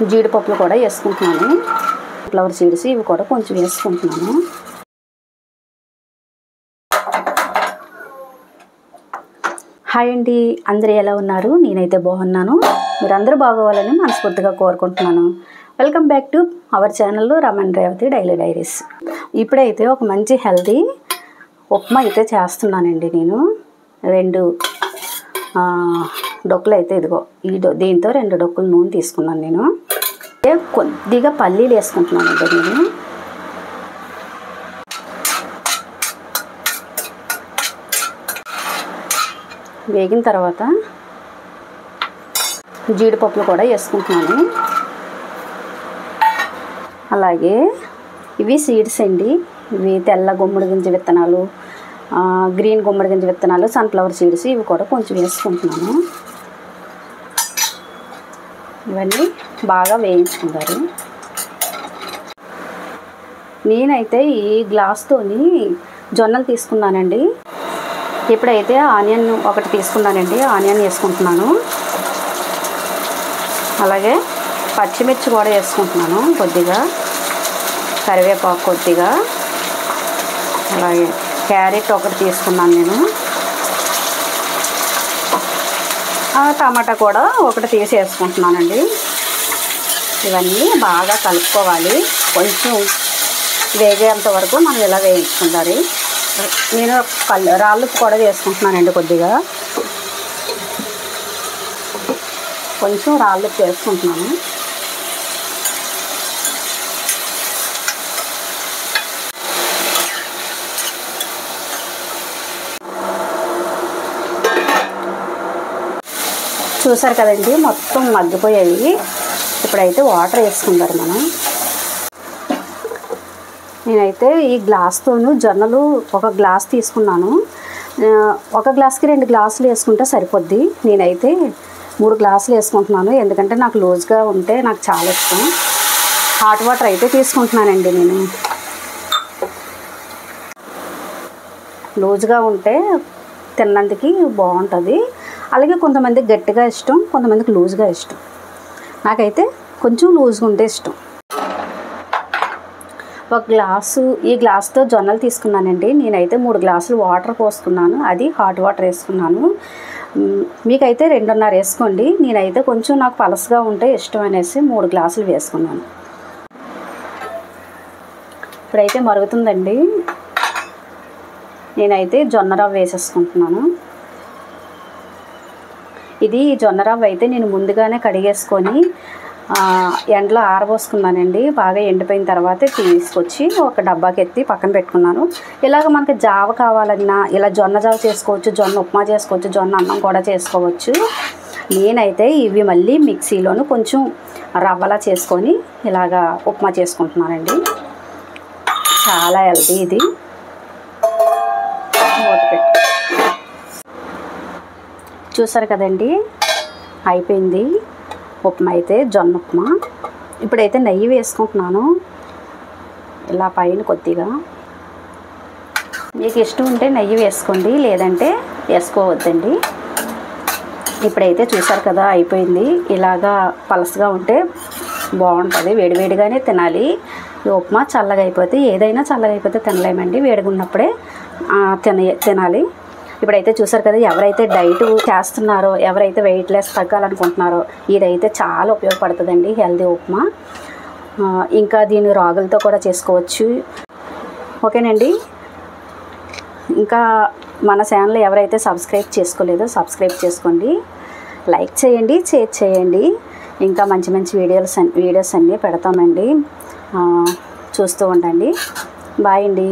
జీడిపప్పులు కూడా వేసుకుంటున్నాను. ఫ్లవర్ సీడ్స్ ఇవి కూడా కొంచెం వేసుకుంటున్నాను. హాయ్ అండి, అందరూ ఎలా ఉన్నారు? నేనైతే బాగున్నాను. మీరందరూ బాగోవాలని మనస్ఫూర్తిగా కోరుకుంటున్నాను. Welcome back to our channel Raman Revathi daily diaries. ఇప్పుడైతే ఒక మంచి హెల్తీ ఉప్మా అయితే చేస్తున్నానండి. నేను 2 డొక్కులు అయితే ఇదిగో దీంతో 2 డొక్కులు నూనె తీసుకున్నాను. నేను కొద్దిగా పల్లీలు వేసుకుంటున్నానండి. నేను వేగిన తర్వాత జీడిపప్పులు కూడా వేసుకుంటున్నాను. అలాగే ఇవి సీడ్స్ అండి. ఇవి తెల్ల గుమ్మడి గింజ విత్తనాలు, గ్రీన్ గుమ్మడి గింజ విత్తనాలు, సన్ఫ్లవర్ సీడ్స్ ఇవి కూడా కొంచెం వేసుకుంటున్నాను. ఇవన్నీ బాగా వేయించుకుంటారు. నేనైతే ఈ గ్లాస్తోని జొన్నలు తీసుకున్నానండి. ఇప్పుడైతే ఆనియన్ ఒకటి తీసుకున్నానండి. ఆనియన్ వేసుకుంటున్నాను. అలాగే పచ్చిమిర్చి కూడా వేసుకుంటున్నాను. కొద్దిగా కరివేపాకు కొద్దిగా, అలాగే క్యారెట్ ఒకటి తీసుకున్నాను నేను. టమాటా కూడా ఒకటి తీసి వేసుకుంటున్నానండి. ఇవన్నీ బాగా కలుపుకోవాలి. కొంచెం వేగేంత వరకు మనం ఇలా వేయించుకుంటారు. నేను రాళ్ళు కూడా వేసుకుంటున్నానండి. కొద్దిగా కొంచెం రాళ్ళు వేసుకుంటున్నాను. చూసారు కదండి, మొత్తం మగ్గిపోయాయి. ఇప్పుడైతే వాటర్ వేసుకుంటారు మనం. నేనైతే ఈ గ్లాస్తోను జొన్నలు ఒక గ్లాస్ తీసుకున్నాను. ఒక గ్లాస్కి 2 గ్లాసులు వేసుకుంటే సరిపోద్ది. నేనైతే 3 గ్లాసులు వేసుకుంటున్నాను. ఎందుకంటే నాకు లూజ్గా ఉంటే నాకు చాలా ఇష్టం. హాట్ వాటర్ అయితే తీసుకుంటున్నానండి. నేను లూజ్గా ఉంటే తిన్నందుకు బాగుంటుంది. అలాగే కొంతమందికి గట్టిగా ఇష్టం, కొంతమందికి లూజ్గా ఇష్టం. నాకైతే కొంచెం లూజ్గా ఉంటే ఇష్టం. ఒక గ్లాసు ఈ గ్లాస్తో జొన్నలు తీసుకున్నానండి. నేనైతే 3 గ్లాసులు వాటర్ పోసుకున్నాను. అది హాట్ వాటర్ వేసుకున్నాను. మీకైతే 2.5 వేసుకోండి. నేనైతే కొంచెం నాకు పలసగా ఉంటే ఇష్టం అనేసి 3 గ్లాసులు వేసుకున్నాను. ఇప్పుడైతే మరుగుతుందండి. నేనైతే జొన్న రవ్వ వేసేసుకుంటున్నాను. ఇది జొన్న రవ్వ అయితే నేను ముందుగానే కడిగేసుకొని ఎండలో ఆరబోసుకున్నానండి. బాగా ఎండిపోయిన తర్వాత తీసుకొచ్చి ఒక డబ్బాకి ఎత్తి పక్కన పెట్టుకున్నాను. ఇలాగ మనకి జావ కావాలన్నా ఇలా జొన్న జావ చేసుకోవచ్చు, జొన్న ఉప్మా చేసుకోవచ్చు, జొన్న అన్నం కూడా చేసుకోవచ్చు. నేనైతే ఇవి మళ్ళీ మిక్సీలోను కొంచెం రవ్వలా చేసుకొని ఇలాగా ఉప్మా చేసుకుంటున్నానండి. చాలా హెల్తీ ఇది. చూసారు కదండి, అయిపోయింది ఉప్మా అయితే, జొన్న ఉప్మా. ఇప్పుడైతే నెయ్యి వేసుకుంటున్నాను ఇలా పైన కొద్దిగా. మీకు ఇష్టం ఉంటే నెయ్యి వేసుకోండి, లేదంటే వేసుకోవద్దండి. ఇప్పుడైతే చూసారు కదా అయిపోయింది. ఇలాగా పలసగా ఉంటే బాగుంటుంది. వేడివేడిగానే తినాలి. ఈ ఉప్మా చల్లగా అయిపోతే, ఏదైనా చల్లగా అయిపోతే తినలేమండి. వేడిగా ఉన్నప్పుడే తినాలి. ఇప్పుడైతే చూసారు కదా, ఎవరైతే డైట్ చేస్తున్నారో, ఎవరైతే వెయిట్ లెస్ తగ్గాలనుకుంటున్నారో ఇదైతే చాలా ఉపయోగపడుతుందండి హెల్దీ ఉప్మా. ఇంకా దీన్ని రాగులతో కూడా చేసుకోవచ్చు. ఓకేనండి. ఇంకా మన ఛానల్ ఎవరైతే సబ్స్క్రైబ్ చేసుకోలేదో సబ్స్క్రైబ్ చేసుకోండి, లైక్ చేయండి, షేర్ చేయండి. ఇంకా మంచి మంచి వీడియోస్ అన్నీ పెడతామండి. చూస్తూ ఉండండి. బాయ్ అండి.